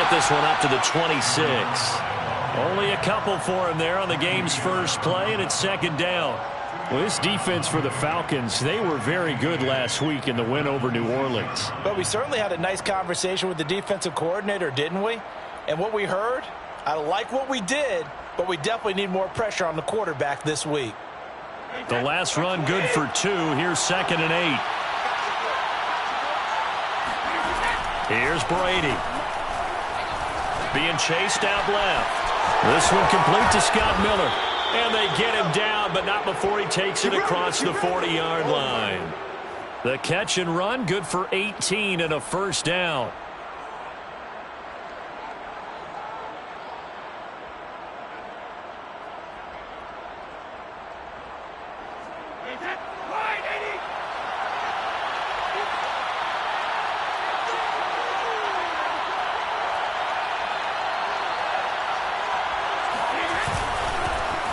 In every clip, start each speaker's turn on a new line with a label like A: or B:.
A: get this one up to the 26. Only a couple for him there on the game's first play, and it's second down.
B: Well, this defense for the Falcons, they were very good last week in the win over New Orleans.
C: But we certainly had a nice conversation with the defensive coordinator, didn't we? And what we heard, I like what we did, but we definitely need more pressure on the quarterback this week.
A: The last run good for 2. Here's 2nd and 8. Here's Brady. Being chased out left. This one complete to Scott Miller. And they get him down, but not before he takes it across the 40-yard line. The catch and run, good for 18 and a first down.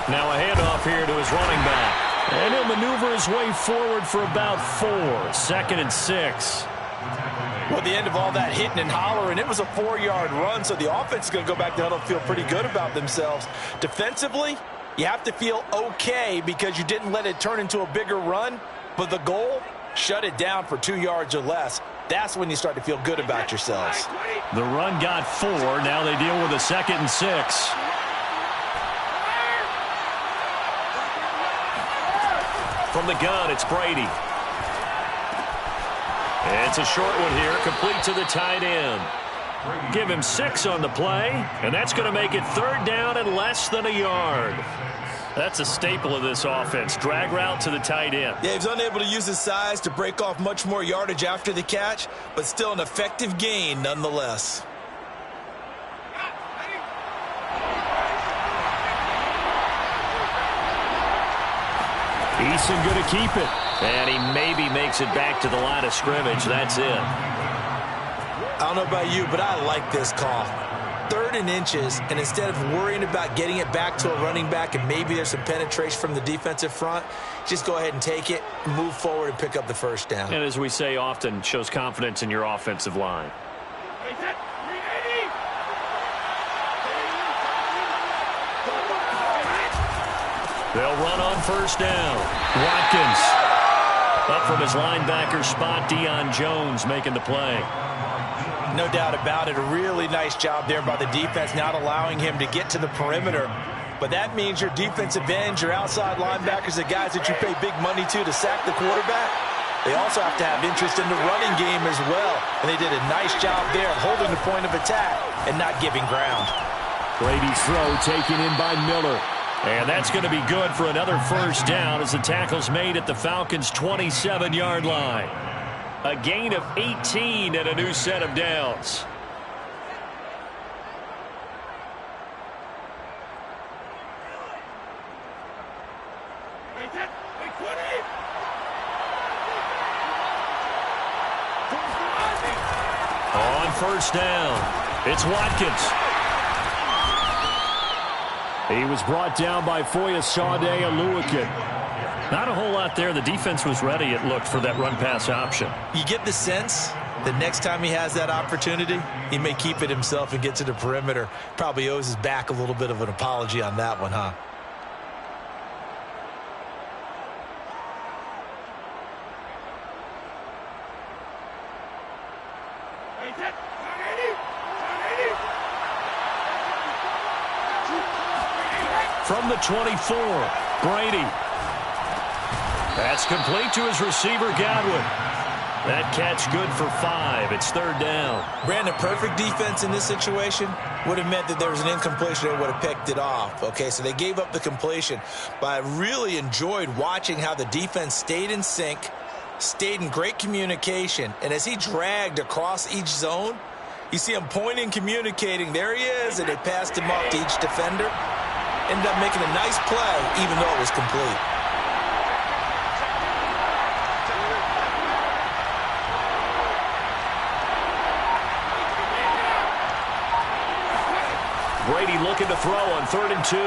A: Now a handoff here to his running back. And he'll maneuver his way forward for about 4. 2nd and 6.
C: Well, at the end of all that hitting and hollering, it was a 4-yard run, so the offense is going to go back to huddle and feel pretty good about themselves. Defensively, you have to feel okay because you didn't let it turn into a bigger run, but the goal, shut it down for 2 yards or less. That's when you start to feel good about yourselves.
A: The run got 4. Now they deal with a 2nd and 6. From the gun, it's Brady. It's a short one here, complete to the tight end. Give him 6 on the play, and that's going to make it 3rd down and less than a yard. That's a staple of this offense. Drag route to the tight end.
C: Yeah, he's unable to use his size to break off much more yardage after the catch, but still an effective gain nonetheless.
A: Eason going to keep it. And he maybe makes it back to the line of scrimmage. That's it.
C: I don't know about you, but I like this call. 3rd and inches, and instead of worrying about getting it back to a running back and maybe there's some penetration from the defensive front, just go ahead and take it, move forward, and pick up the first down.
A: And as we say often, shows confidence in your offensive line. They'll run on first down. Watkins. Up from his linebacker spot, Deion Jones making the play.
C: No doubt about it. A really nice job there by the defense, not allowing him to get to the perimeter. But that means your defensive ends, your outside linebackers, the guys that you pay big money to sack the quarterback, they also have to have interest in the running game as well. And they did a nice job there of holding the point of attack and not giving ground.
B: Brady's throw taken in by Miller.
A: And that's going to be good for another first down as the tackle's made at the Falcons' 27-yard line. A gain of 18 and a new set of downs. On first down, it's Watkins.
B: He was brought down by Foyesade Oluwakin.
A: Not a whole lot there. The defense was ready, it looked, for that run-pass option.
C: You get the sense that next time he has that opportunity, he may keep it himself and get to the perimeter. Probably owes his back a little bit of an apology on that one, huh?
A: From the 24, Brady. That's complete to his receiver, Godwin. That catch good for 5. It's 3rd down.
C: Brandon, perfect defense in this situation would have meant that there was an incompletion that would have picked it off. Okay, so they gave up the completion. But I really enjoyed watching how the defense stayed in sync, stayed in great communication, and as he dragged across each zone, you see him pointing, communicating. There he is, and they passed him off to each defender. Ended up making a nice play, even though it was complete.
A: Brady looking to throw on 3rd and 2.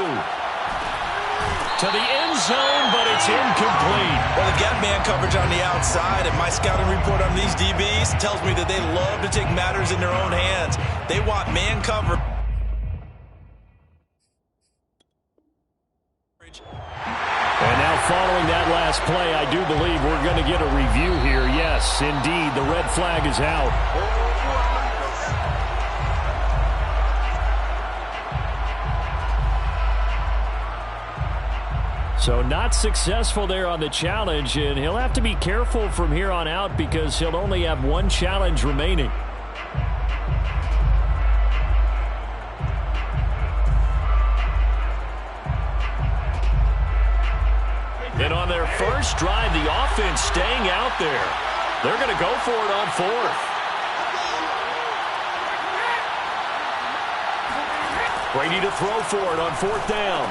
A: to the end zone, but it's incomplete.
C: Well, they got man coverage on the outside, and my scouting report on these DBs tells me that they love to take matters in their own hands. They want man coverage.
B: And now following that last play, I do believe we're going to get a review here. Yes, indeed, the red flag is out. So not successful there on the challenge, and he'll have to be careful from here on out because he'll only have one challenge remaining.
A: And on their first drive, the offense staying out there. They're going to go for it on fourth. Brady to throw for it on fourth down.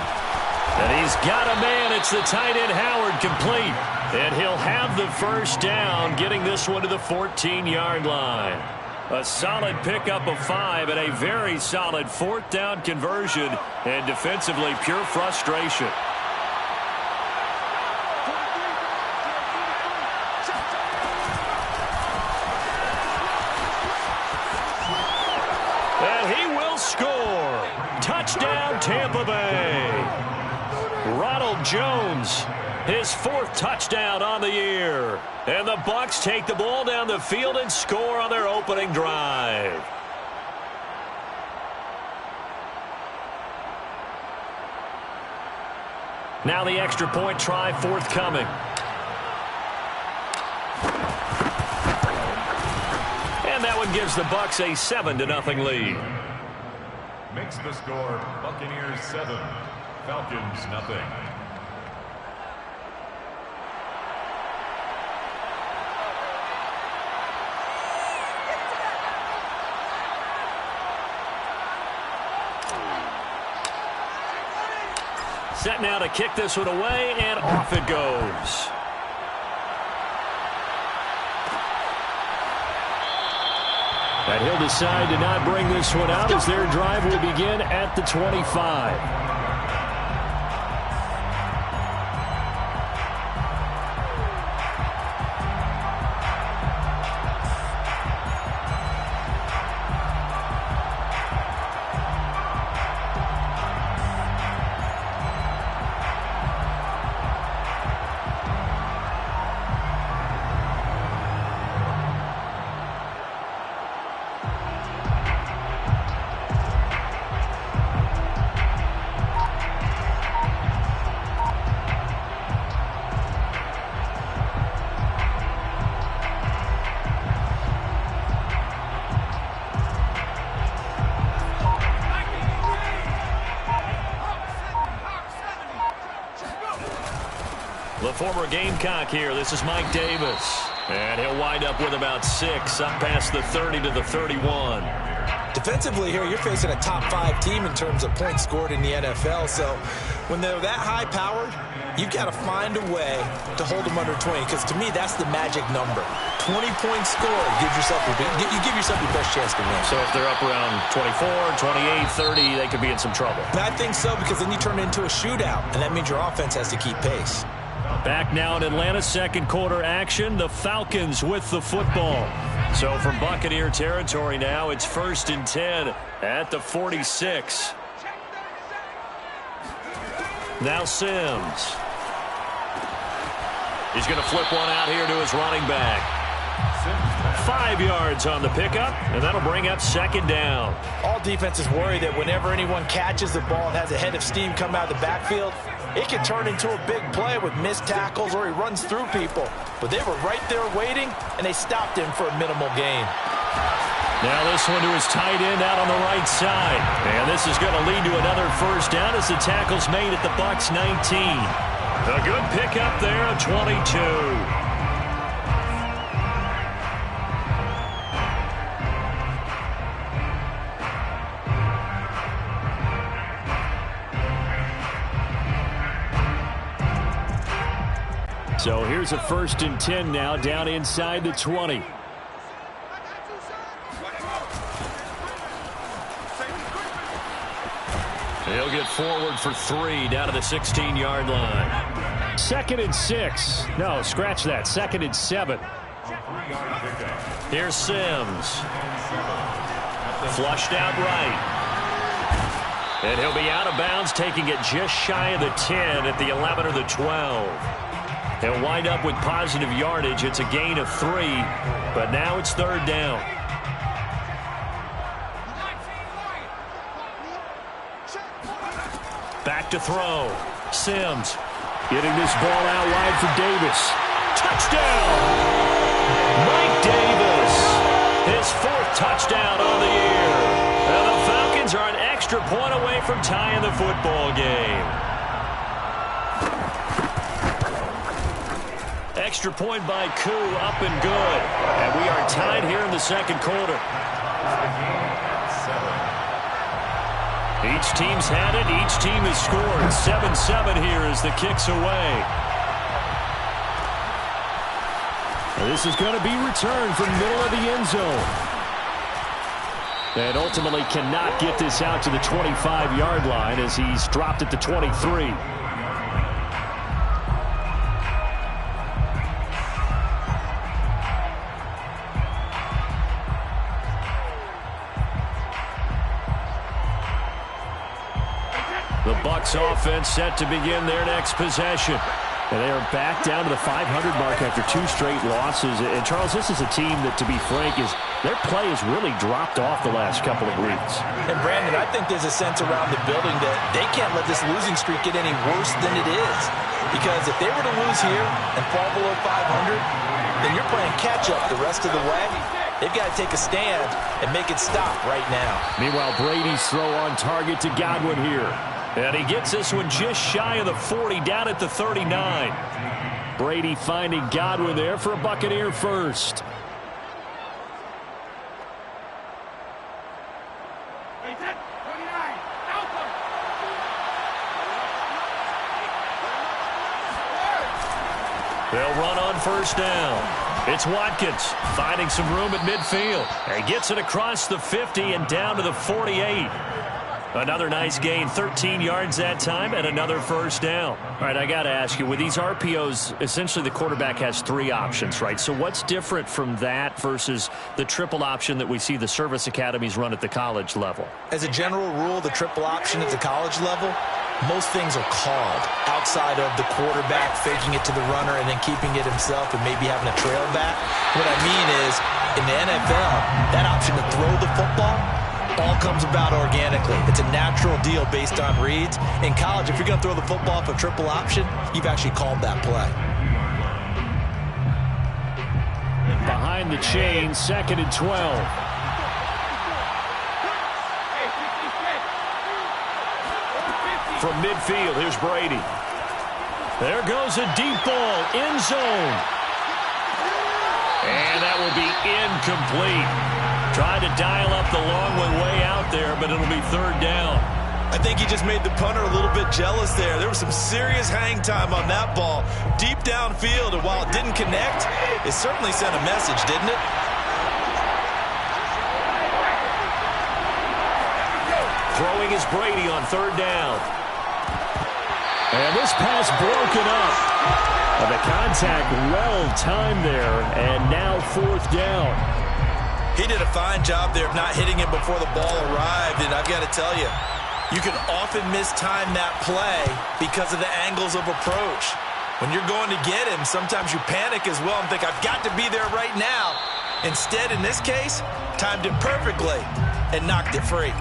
A: And he's got a man. It's the tight end Howard, complete. And he'll have the first down, getting this one to the 14-yard line. A solid pickup of 5 and a very solid fourth down conversion. And defensively, pure frustration. And he will score. Touchdown, Tampa Bay. Ronald Jones, his 4th touchdown on the year. And the Bucs take the ball down the field and score on their opening drive. Now the extra point try forthcoming. And that one gives the Bucs a 7-0 lead.
D: Makes the score Buccaneers 7. Falcons, nothing.
A: Set now to kick this one away, and off it goes.
B: And he'll decide to not bring this one out as their drive will begin at the 25.
A: The former Gamecock here. This is Mike Davis. And he'll wind up with about 6 up past the 30 to the 31.
C: Defensively here, you're facing a top 5 team in terms of points scored in the NFL. So when they're that high-powered, you've got to find a way to hold them under 20. Because to me, that's the magic number. 20 points scored. You give yourself your best chance to win.
A: So if they're up around 24, 28, 30, they could be in some trouble.
C: And I think so, because then you turn it into a shootout, and that means your offense has to keep pace.
A: Back now in Atlanta, second quarter action. The Falcons with the football. So from Buccaneer territory now, it's 1st and 10 at the 46. Now Sims. He's going to flip one out here to his running back. 5 yards on the pickup, and that'll bring up 2nd down.
C: All defenses worry that whenever anyone catches the ball and has a head of steam come out of the backfield, it can turn into a big play with missed tackles or he runs through people. But they were right there waiting, and they stopped him for a minimal gain.
A: Now this one to his tight end out on the right side. And this is going to lead to another 1st down as the tackle's made at the Bucs 19. A good pickup there at 22.
B: So here's a 1st and 10 now down inside the 20.
A: He'll get forward for 3 down to the 16-yard line.
B: 2nd and 6. No, scratch that. 2nd and 7.
A: Here's Sims. Flushed out right. And he'll be out of bounds, taking it just shy of the 10 at the 11 or the 12. He'll wind up with positive yardage. It's a gain of 3, but now it's 3rd down. Back to throw. Sims
B: getting this ball out wide for Davis.
A: Touchdown! Mike Davis, his 4th touchdown on the year. And the Falcons are an extra point away from tying the football game. Extra point by Koo, up and good. And we are tied here in the 2nd quarter. Each team's had it. Each team has scored. 7-7 here as the kick's away.
B: This is going to be returned from the middle of the end zone. And ultimately cannot get this out to the 25-yard line as he's dropped at the 23.
A: The Bucs offense set to begin their next possession.
B: And they are back down to the 500 mark after 2 straight losses. And, Charles, this is a team that, to be frank, their play has really dropped off the last couple of weeks.
C: And, Brandon, I think there's a sense around the building that they can't let this losing streak get any worse than it is. Because if they were to lose here and fall below 500, then you're playing catch-up the rest of the way. They've got to take a stand and make it stop right now.
B: Meanwhile, Brady's throw on target to Godwin here.
A: And he gets this one just shy of the 40, down at the 39.
B: Brady finding Godwin there for a Buccaneer first.
A: They'll run on 1st down. It's Watkins finding some room at midfield. And gets it across the 50 and down to the 48. Another nice gain, 13 yards that time, and another 1st down. All right, I got to ask you, with these RPOs, essentially the quarterback has 3 options, right? So what's different from that versus the triple option that we see the service academies run at the college level?
C: As a general rule, the triple option at the college level, most things are called outside of the quarterback faking it to the runner and then keeping it himself and maybe having a trail back. What I mean is, in the NFL, that option to throw the football all comes about organically. It's a natural deal based on reads. In college, if you're going to throw the football off a triple option, you've actually called that play.
B: Behind the chain, 2nd and 12.
A: From midfield, here's Brady. There goes a deep ball, end zone. And that will be incomplete. Tried to dial up the long one way out there, but it'll be 3rd down.
C: I think he just made the punter a little bit jealous there. There was some serious hang time on that ball. Deep downfield, and while it didn't connect, it certainly sent a message, didn't it?
A: Throwing is Brady on 3rd down.
B: And this pass broken up. And the contact well timed there, and now 4th down.
C: He did a fine job there of not hitting him before the ball arrived, and I've got to tell you, you can often mistime that play because of the angles of approach. When you're going to get him, sometimes you panic as well and think, I've got to be there right now. Instead, in this case, timed it perfectly and knocked it free.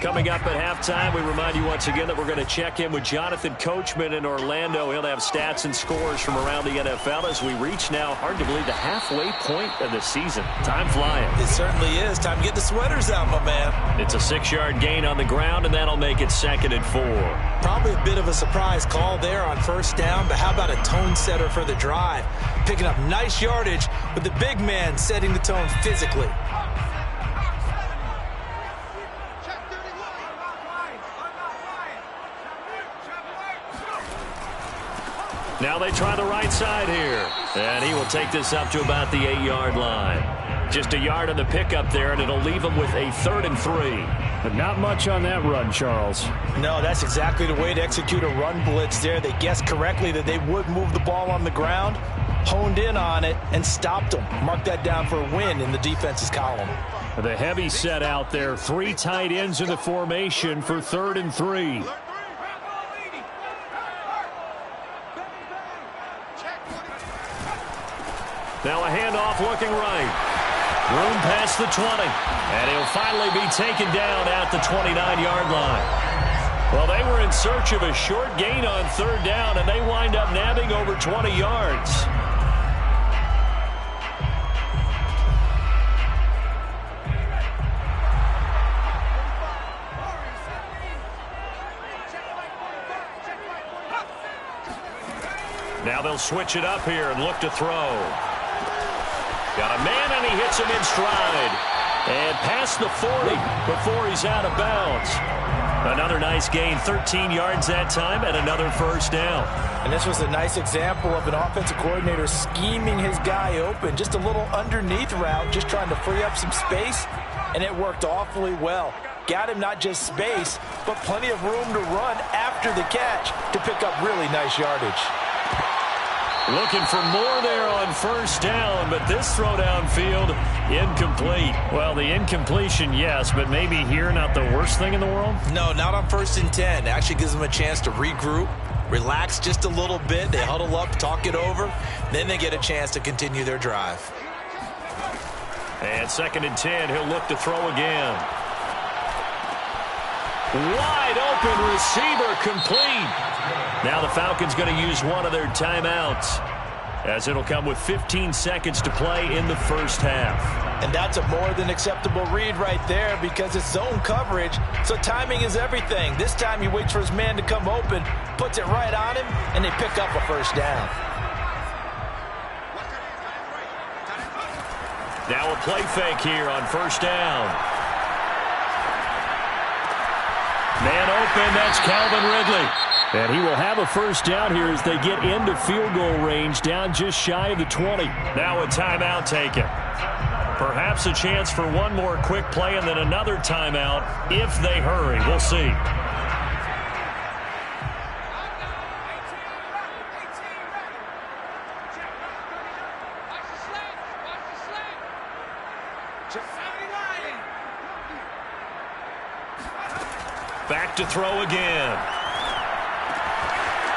A: Coming up at halftime, we remind you once again that we're going to check in with Jonathan Coachman in Orlando. He'll have stats and scores from around the NFL as we reach now, hard to believe, the halfway point of the season. Time flying.
C: It certainly is. Time to get the sweaters out, my man.
A: It's a 6-yard gain on the ground, and that'll make it 2nd and 4.
C: Probably a bit of a surprise call there on first down, but how about a tone setter for the drive? Picking up nice yardage with the big man setting the tone physically.
A: Now they try the right side here. And he will take this up to about the 8-yard line. Just a yard on the pickup there, and it'll leave him with a 3rd and 3.
B: But not much on that run, Charles.
C: No, that's exactly the way to execute a run blitz there. They guessed correctly that they would move the ball on the ground, honed in on it, and stopped them. Mark that down for a win in the defense's column.
B: The heavy set out there. 3 tight ends in the formation for 3rd and 3.
A: Now a handoff looking right. Room past the 20. And he'll finally be taken down at the 29-yard line. Well, they were in search of a short gain on 3rd down, and they wind up nabbing over 20 yards. Now they'll switch it up here and look to throw. Got a man, and he hits him in stride. And past the 40 before he's out of bounds. Another nice gain, 13 yards that time, and another first down.
C: And this was a nice example of an offensive coordinator scheming his guy open. Just a little underneath route, just trying to free up some space, and it worked awfully well. Got him not just space, but plenty of room to run after the catch to pick up really nice yardage.
A: Looking for more there on first down, but this throw downfield, incomplete.
B: Well, the incompletion, yes, but maybe here not the worst thing in the world?
C: No, not on 1st and 10. Actually gives them a chance to regroup, relax just a little bit. They huddle up, talk it over. Then they get a chance to continue their drive.
A: And 2nd and 10, he'll look to throw again. Wide open receiver, complete. Now the Falcons going to use one of their timeouts, as it'll come with 15 seconds to play in the first half.
C: And that's a more than acceptable read right there, because it's zone coverage, so timing is everything. This time he waits for his man to come open, puts it right on him, and they pick up a first down.
A: Now a play fake here on first down. Man open, that's Calvin Ridley.
B: And he will have a first down here as they get into field goal range, down just shy of the 20.
A: Now a timeout taken. Perhaps a chance for one more quick play and then another timeout if they hurry. We'll see. Back to throw again.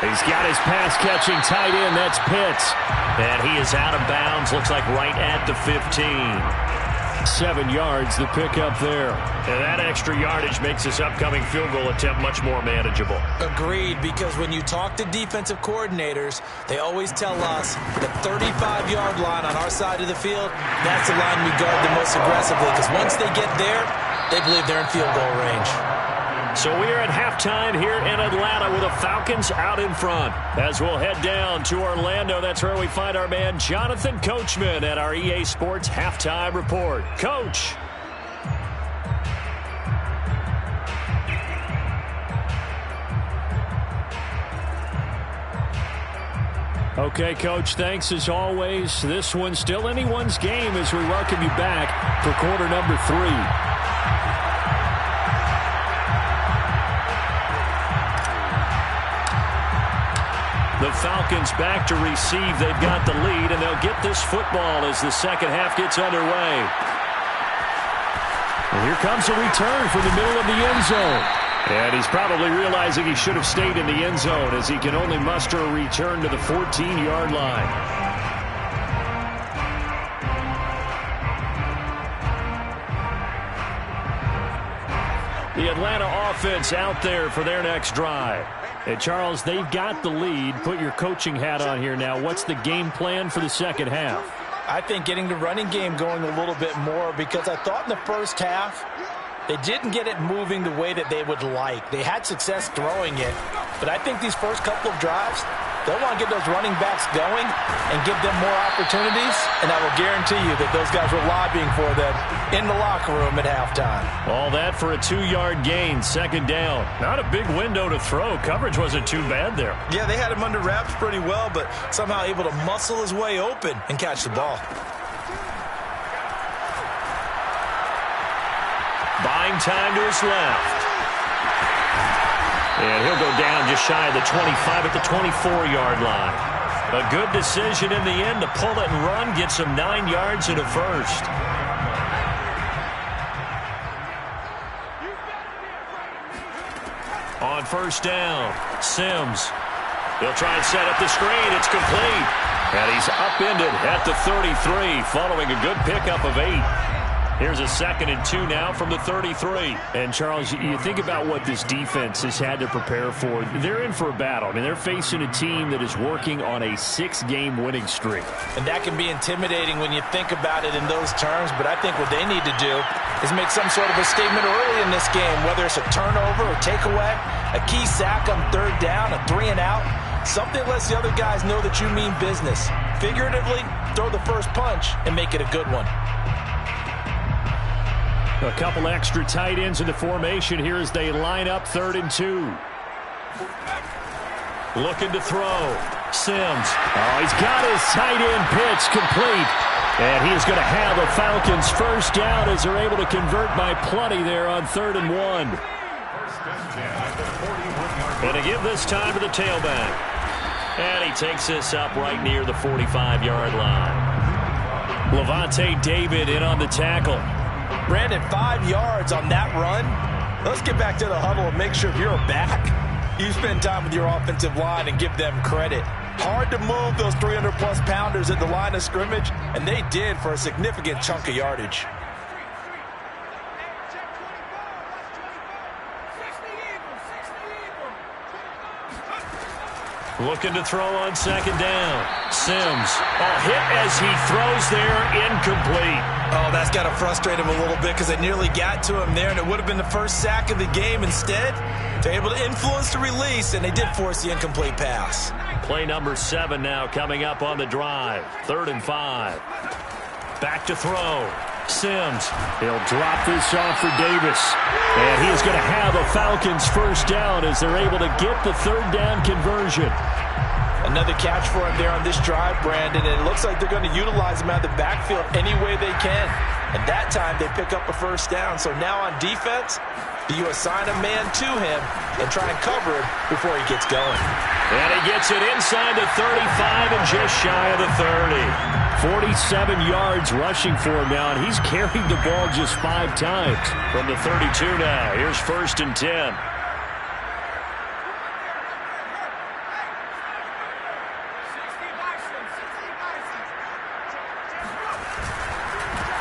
B: He's got his pass-catching tight end. That's Pitts.
A: And he is out of bounds. Looks like right at the 15.
B: 7 yards, the pickup there.
A: And that extra yardage makes this upcoming field goal attempt much more manageable.
C: Agreed, because when you talk to defensive coordinators, they always tell us the 35-yard line on our side of the field, that's the line we guard the most aggressively, because once they get there, they believe they're in field goal range.
A: So we're at halftime here in Atlanta with the Falcons out in front. As we'll head down to Orlando, that's where we find our man Jonathan Coachman at our EA Sports Halftime Report. Coach.
B: Okay, Coach, thanks as always. This one's still anyone's game as we welcome you back for quarter number 3.
A: The Falcons back to receive. They've got the lead, and they'll get this football as the second half gets underway.
B: And here comes a return from the middle of the end zone. And he's probably realizing he should have stayed in the end zone as he can only muster a return to the 14-yard line.
A: The Atlanta offense out there for their next drive.
B: And, Charles, they've got the lead. Put your coaching hat on here now. What's the game plan for the second half?
C: I think getting the running game going a little bit more, because I thought in the first half they didn't get it moving the way that they would like. They had success throwing it, but I think these first couple of drives, they'll want to get those running backs going and give them more opportunities, and I will guarantee you that those guys were lobbying for them in the locker room at halftime.
A: All that for a 2-yard gain, second down. Not a big window to throw. Coverage wasn't too bad there.
C: Yeah, they had him under wraps pretty well, but somehow able to muscle his way open and catch the ball.
A: Buying time to his left. And he'll go down just shy of the 25 at the 24-yard line. A good decision in the end to pull it and run, get some 9 yards and a first. On first down, Sims. He'll try and set up the screen. It's complete. And he's upended at the 33, following a good pickup of 8. Here's a 2nd and 2 now from the 33.
B: And, Charles, you think about what this defense has had to prepare for. They're in for a battle. I mean, they're facing a team that is working on a 6-game winning streak.
C: And that can be intimidating when you think about it in those terms, but I think what they need to do is make some sort of a statement early in this game, whether it's a turnover or takeaway, a key sack on 3rd down, a 3-and-out. Something lets the other guys know that you mean business. Figuratively, throw the first punch and make it a good one.
B: A couple extra tight ends in the formation here as they line up 3rd and 2.
A: Looking to throw. Sims.
B: Oh, he's got his tight end pitch complete. And he's going to have the Falcons first down as they're able to convert by plenty there on 3rd and 1.
A: And to give this time to the tailback. And he takes this up right near the 45-yard line. Levante David in on the tackle.
C: Brandon, 5 yards on that run. Let's get back to the huddle and make sure if you're a back, you spend time with your offensive line and give them credit. Hard to move those 300-plus pounders at the line of scrimmage, and they did for a significant chunk of yardage.
A: Looking to throw on 2nd down. Sims. Hit as he throws there, incomplete.
C: Oh, that's got to frustrate him a little bit because they nearly got to him there, and it would have been the first sack of the game. Instead, they're able to influence the release, and they did force the incomplete pass.
A: Play number 7 now coming up on the drive. 3rd and 5. Back to throw. Sims.
B: He'll drop this off for Davis. And he is going to have a Falcons first down as they're able to get the 3rd down conversion.
C: Another catch for him there on this drive, Brandon, and it looks like they're going to utilize him out of the backfield any way they can. And that time they pick up a first down. So now on defense, do you assign a man to him and try and cover him before he gets going?
A: And he gets it inside the 35 and just shy of the 30.
B: 47 yards rushing for him now, and he's carried the ball just 5 times.
A: From the 32 now, here's 1st and 10.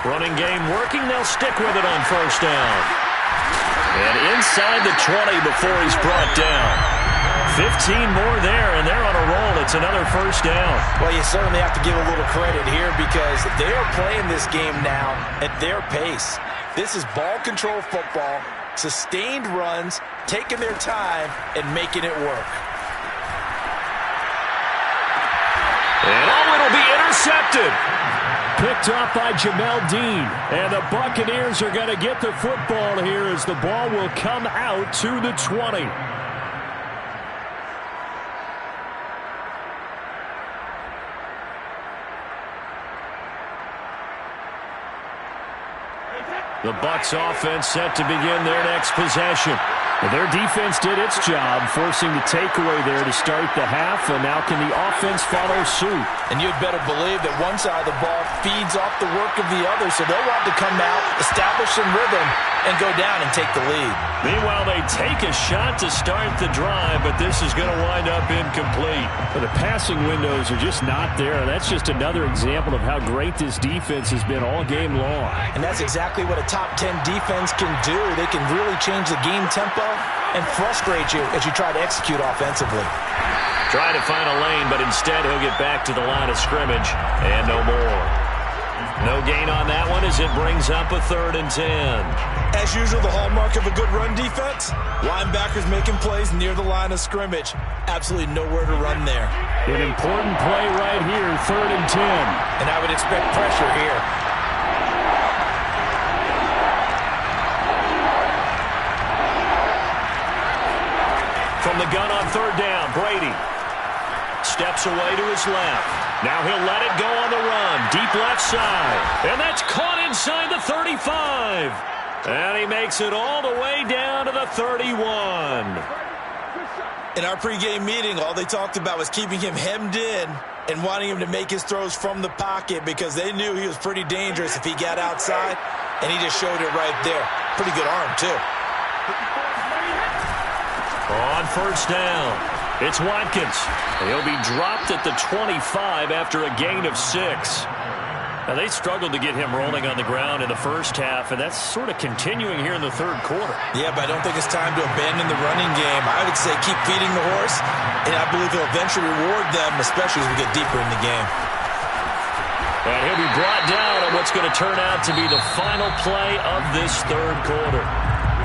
A: Running game working, they'll stick with it on 1st down. And inside the 20 before he's brought down. 15 more there, and they're on a roll. It's another 1st down.
C: Well, you certainly have to give a little credit here because they are playing this game now at their pace. This is ball control football, sustained runs, taking their time, and making it work.
A: And it'll be intercepted.
B: Picked off by Jamel Dean. And the Buccaneers are going to get the football here as the ball will come out to the 20.
A: The Bucs offense set to begin their next possession.
B: Well, their defense did its job, forcing the takeaway there to start the half, and now can the offense follow suit?
C: And you'd better believe that one side of the ball feeds off the work of the other, so they'll want to come out, establish some rhythm, and go down and take the lead.
A: Meanwhile, they take a shot to start the drive, but this is going to wind up incomplete.
B: But the passing windows are just not there. That's just another example of how great this defense has been all game long.
C: And that's exactly what a top 10 defense can do. They can really change the game tempo and frustrate you as you try to execute offensively.
A: Trying to find a lane, but instead he'll get back to the line of scrimmage and no more. No gain on that one as it brings up a 3rd and 10.
C: As usual, the hallmark of a good run defense, linebackers making plays near the line of scrimmage. Absolutely nowhere to run there.
B: An important play right here, 3rd and 10.
C: And I would expect pressure here.
A: From the gun on 3rd down, Brady steps away to his left. Now he'll let it go on the run. Deep left side. And that's caught inside the 35. And he makes it all the way down to the 31.
C: In our pregame meeting, all they talked about was keeping him hemmed in and wanting him to make his throws from the pocket because they knew he was pretty dangerous if he got outside, and he just showed it right there. Pretty good arm, too.
A: On 1st down, it's Watkins. He'll be dropped at the 25 after a gain of 6. Now, they struggled to get him rolling on the ground in the first half, and that's sort of continuing here in the 3rd quarter.
C: Yeah, but I don't think it's time to abandon the running game. I would say keep feeding the horse, and I believe he'll eventually reward them, especially as we get deeper in the game.
A: And he'll be brought down on what's going to turn out to be the final play of this 3rd quarter.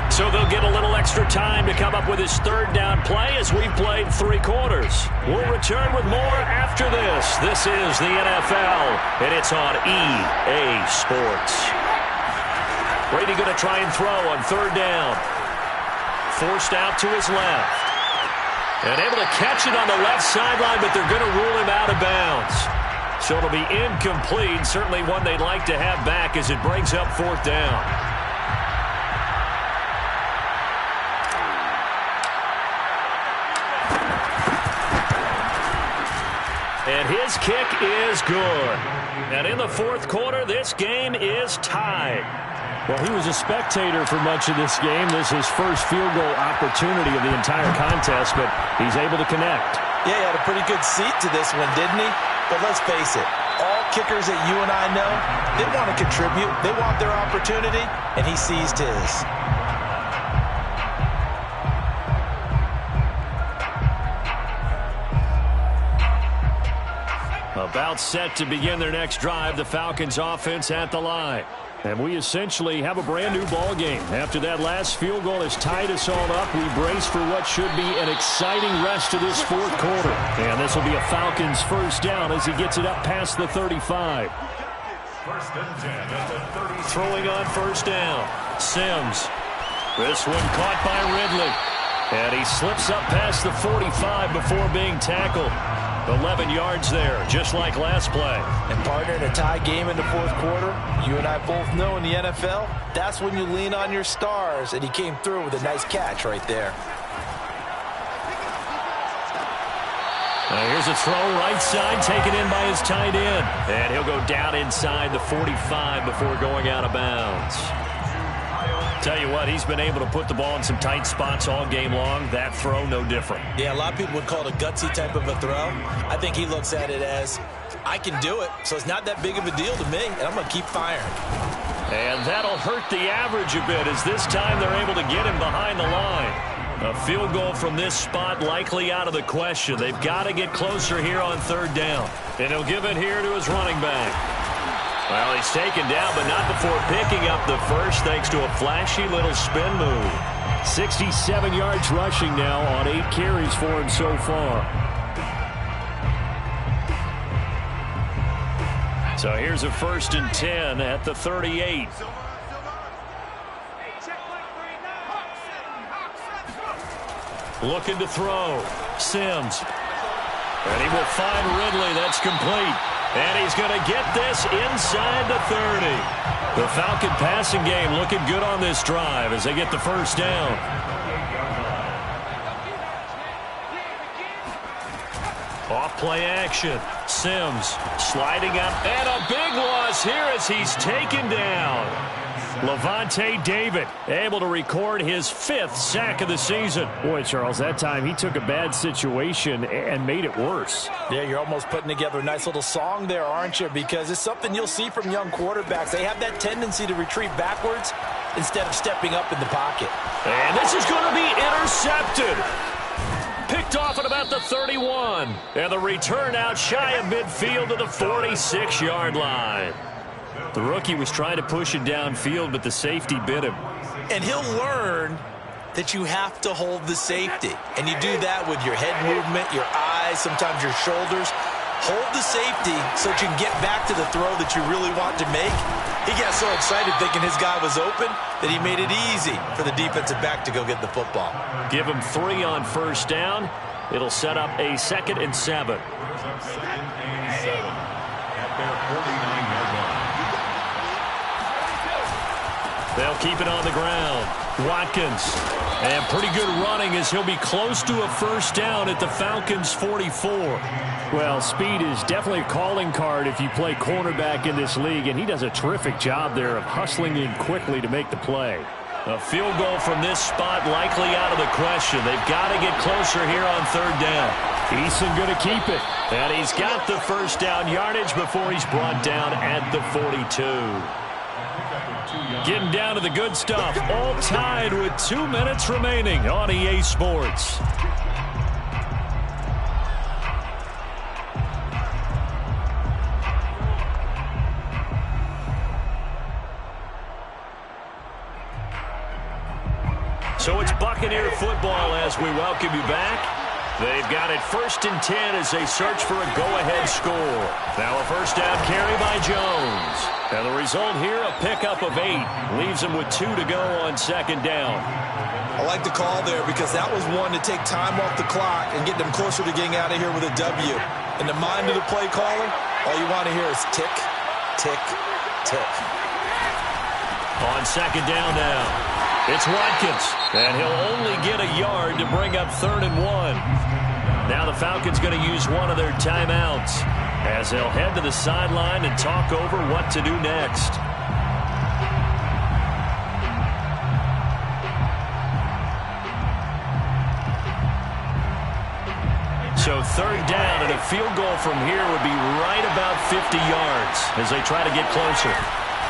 A: So they'll get a little extra time to come up with his 3rd down play as we've played 3 quarters. We'll return with more after this. This is the NFL, and it's on EA Sports. Brady going to try and throw on 3rd down. Forced out to his left. And able to catch it on the left sideline, but they're going to rule him out of bounds. So it'll be incomplete, certainly one they'd like to have back as it brings up 4th down. And his kick is good. And in the 4th quarter, this game is tied.
B: Well, he was a spectator for much of this game. This is his first field goal opportunity of the entire contest, but he's able to connect.
C: Yeah, he had a pretty good seat to this one, didn't he? But let's face it, all kickers that you and I know, they want to contribute. They want their opportunity, and he seized his.
A: About set to begin their next drive, the Falcons offense at the line.
B: And we essentially have a brand new ball game. After that last field goal has tied us all up, we brace for what should be an exciting rest of this 4th quarter. And this will be a Falcons 1st down as he gets it up past the 35.
D: 1st and 10 at the 30.
A: Throwing on 1st down, Sims. This one caught by Ridley. And he slips up past the 45 before being tackled. 11 yards there, just like last play.
C: And partner, in a tie game in the 4th quarter, you and I both know in the NFL, that's when you lean on your stars, and he came through with a nice catch right there.
A: Now here's a throw right side, taken in by his tight end. And he'll go down inside the 45 before going out of bounds. Tell you what, he's been able to put the ball in some tight spots all game long. That throw, no different.
C: Yeah, a lot of people would call it a gutsy type of a throw. I think he looks at it as, I can do it, so it's not that big of a deal to me, and I'm going to keep firing.
A: And that'll hurt the average a bit as this time they're able to get him behind the line. A field goal from this spot likely out of the question. They've got to get closer here on 3rd down. And he'll give it here to his running back. Well, he's taken down, but not before picking up the first thanks to a flashy little spin move.
B: 67 yards rushing now on 8 carries for him so far.
A: So here's a 1st and 10 at the 38. Looking to throw. Sims. And he will find Ridley. That's complete. And he's going to get this inside the 30. The Falcon passing game looking good on this drive as they get the 1st down. Off play action. Sims sliding up, and a big loss here as he's taken down. Levante David able to record his 5th sack of the season.
B: Boy, Charles, that time he took a bad situation and made it worse.
C: Yeah, you're almost putting together a nice little song there, aren't you? Because it's something you'll see from young quarterbacks. They have that tendency to retreat backwards instead of stepping up in the pocket.
A: And this is going to be intercepted. Picked off at about the 31. And the return out shy of midfield to the 46-yard line. The rookie was trying to push it downfield, but the safety bit him.
C: And he'll learn that you have to hold the safety. And you do that with your head movement, your eyes, sometimes your shoulders. Hold the safety so that you can get back to the throw that you really want to make. He got so excited thinking his guy was open that he made it easy for the defensive back to go get the football.
A: Give him 3 on first down. It'll set up a 2nd and 7.
D: At their 49-yard line.
A: They'll keep it on the ground. Watkins. And pretty good running as he'll be close to a first down at the Falcons' 44.
B: Well, speed is definitely a calling card if you play cornerback in this league, and he does a terrific job there of hustling in quickly to make the play.
A: A field goal from this spot likely out of the question. They've got to get closer here on 3rd down.
B: Eason going to keep it.
A: And he's got the first down yardage before he's brought down at the 42. Getting down to the good stuff. All tied with 2 minutes remaining on EA Sports. So it's Buccaneer football as we welcome you back. They've got it 1st and 10 as they search for a go-ahead score. Now a first down carry by Jones. And the result here, a pickup of 8. Leaves them with 2 to go on 2nd down.
C: I like the call there because that was one to take time off the clock and get them closer to getting out of here with a W. In the mind of the play caller, all you want to hear is tick, tick, tick.
A: On 2nd down now. It's Watkins, and he'll only get a yard to bring up 3rd and 1. Now the Falcons going to use one of their timeouts as they'll head to the sideline and talk over what to do next. So 3rd down, and a field goal from here would be right about 50 yards as they try to get closer.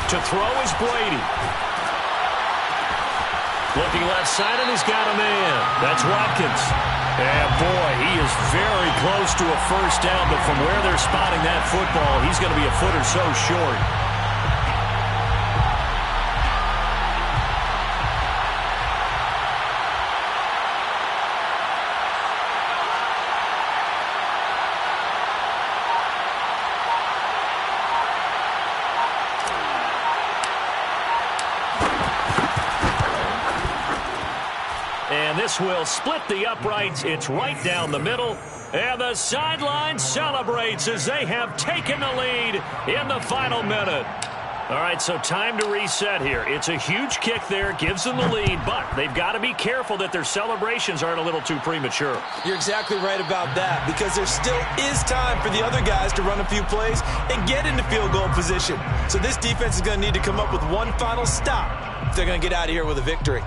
A: To throw is Brady. Looking left side, and he's got a man. That's Watkins. And, boy, he is very close to a first down, but from where they're spotting that football, he's going to be a foot or so short. And this will split the uprights. It's right down the middle. And the sideline celebrates as they have taken the lead in the final minute. All right, so time to reset here. It's a huge kick there, gives them the lead, but they've got to be careful that their celebrations aren't a little too premature.
C: You're exactly right about that because there still is time for the other guys to run a few plays and get into field goal position. So this defense is going to need to come up with one final stop if they're going to get out of here with a victory.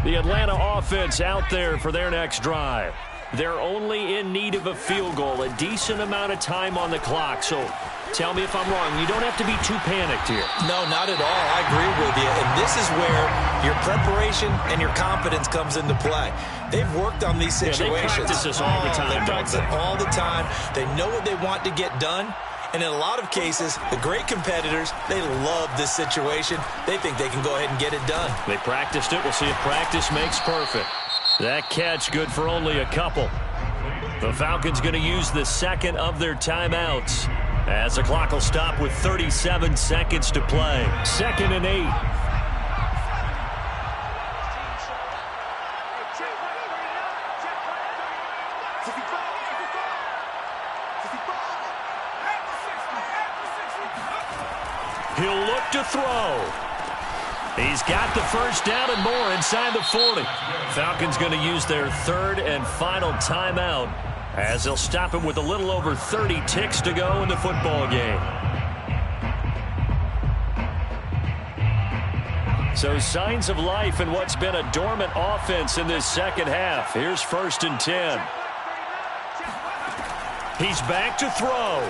A: The Atlanta offense out there for their next drive. They're only in need of a field goal, a decent amount of time on the clock. So tell me if I'm wrong. You don't have to be too panicked here.
C: No, not at all. I agree with you. And this is where your preparation and your confidence comes into play. They've worked on these situations.
A: Yeah, they practice this all the time.
C: They practice it all the time. They know what they want to get done. And in a lot of cases, the great competitors, they love this situation. They think they can go ahead and get it done.
A: They practiced it. We'll see if practice makes perfect. That catch good for only a couple. The Falcons going to use the second of their timeouts as the clock will stop with 37 seconds to play. 2nd and 8. He'll look to throw. He's got the first down and more inside the 40. Falcons going to use their third and final timeout as they'll stop him with a little over 30 ticks to go in the football game. So signs of life in what's been a dormant offense in this second half. Here's 1st and 10. He's back to throw.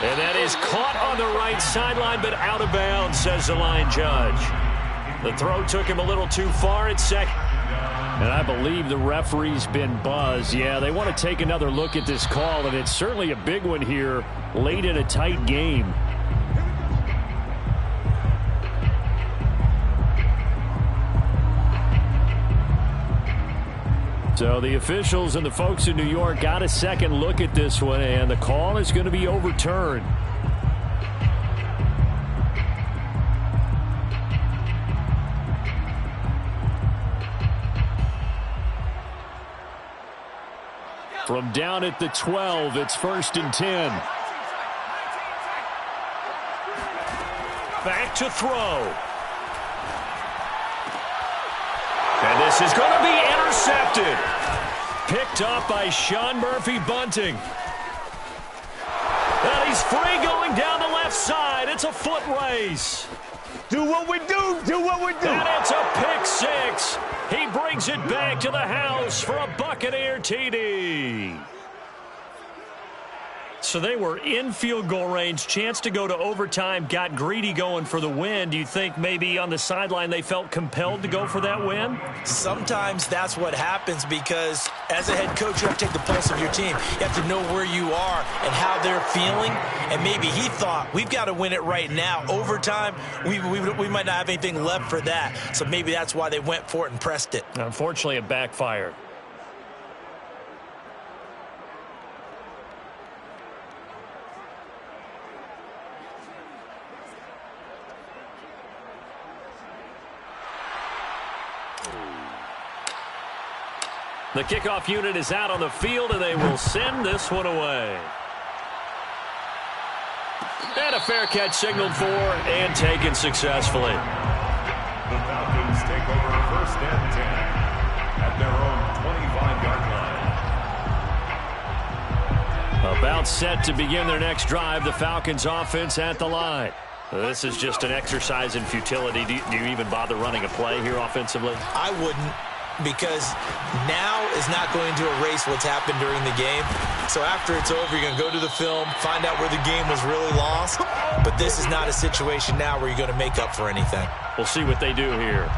A: And that is caught on the right sideline, but out of bounds, says the line judge. The throw took him a little too far at second.
B: And I believe the referee's been buzzed. Yeah, they want to take another look at this call, and it's certainly a big one here late in a tight game. So the officials and the folks in New York got a second look at this one, and the call is going to be overturned. From down at the 12, it's 1st and 10.
A: Back to throw. And this is going to be intercepted. Picked up by Sean Murphy-Bunting. And he's free going down the left side. It's a foot race.
E: Do what we do. Do what we do.
A: And it's a pick six. He brings it back to the house for a Buccaneer TD. So they were in field goal range, chance to go to overtime, got greedy going for the win. Do you think maybe on the sideline they felt compelled to go for that win?
C: Sometimes that's what happens because as a head coach, you have to take the pulse of your team. You have to know where you are and how they're feeling. And maybe he thought, we've got to win it right now. Overtime, we might not have anything left for that. So maybe that's why they went for it and pressed it.
A: Unfortunately, it backfired. The kickoff unit is out on the field, and they will send this one away. And a fair catch signaled for and taken successfully.
D: The Falcons take over 1st and 10 at their own 25-yard line.
B: About set to begin their next drive, the Falcons offense at the line.
A: This is just an exercise in futility. Do you even bother running a play here offensively?
C: I wouldn't. Because now is not going to erase what's happened during the game. So after it's over, you're going to go to the film, find out where the game was really lost. But this is not a situation now where you're going to make up for anything.
A: We'll see what they do here.